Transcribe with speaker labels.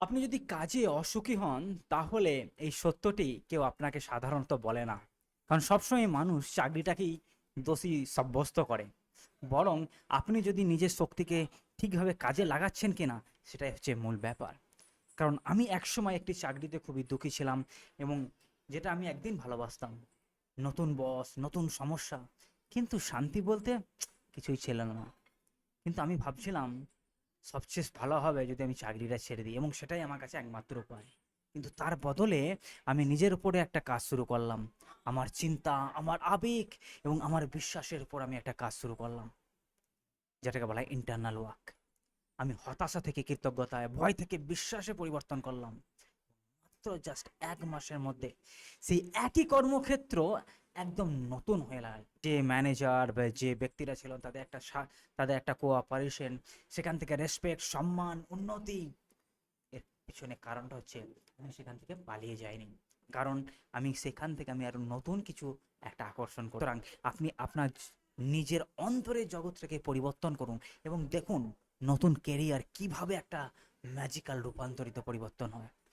Speaker 1: আপনি যদি কাজে অসুখী হন, তাহলে এই সত্যটি কেউ আপনাকে সাধারণত বলে না। কারণ সবসময় মানুষ চাকরিটাকেই দোষী সাব্যস্ত করে। বরং আপনি যদি নিজের শক্তিকে ঠিকভাবে কাজে লাগাচ্ছেন কিনা, সেটাই হচ্ছে মূল ব্যাপার। কারণ আমি একসময় একটি চাকরিতে খুবই দুঃখী ছিলাম, এবং যেটা আমি একদিন ভালোবাসতাম। নতুন বস, নতুন সমস্যা, কিন্তু শান্তি বলতে কিছুই ছিল না। কিন্তু আমি ভাবছিলাম সবচেয়ে ভালো হবে যদি আমি চাকরিটা ছেড়ে দিই, এবং সেটাই আমার কাছে একমাত্র উপায়। কিন্তু তার বদলে আমি নিজের উপরে একটা কাজ শুরু করলাম। আমার চিন্তা, আমার আবেগ এবং আমার বিশ্বাসের উপর আমি একটা কাজ শুরু করলাম, যেটাকে বলা হয় ইন্টারনাল ওয়ার্ক। আমি হতাশা থেকে কৃতজ্ঞতায়, ভয় থেকে বিশ্বাসে পরিবর্তন করলাম। মাত্র জাস্ট 1 মাসের মধ্যে সেই একই কর্মক্ষেত্র একদম নতুন হয়ে লাগে। যে ম্যানেজার বা যে ব্যক্তিরা ছিল, তাদের একটা কোঅপারেশন, সেখান থেকে রেসপেক্ট, সম্মান, উন্নতি। এর পিছনে কারণটা হচ্ছে আমি সেখান থেকে পালিয়ে যাইনি। কারণ আমি সেখান থেকে আমি আরো নতুন কিছু একটা আকর্ষণ করি। সুতরাং আপনি আপনার নিজের অন্তরের জগৎটাকে পরিবর্তন করুন, এবং দেখুন নতুন কেরিয়ার কিভাবে একটা ম্যাজিক্যাল রূপান্তরিত পরিবর্তন হয়।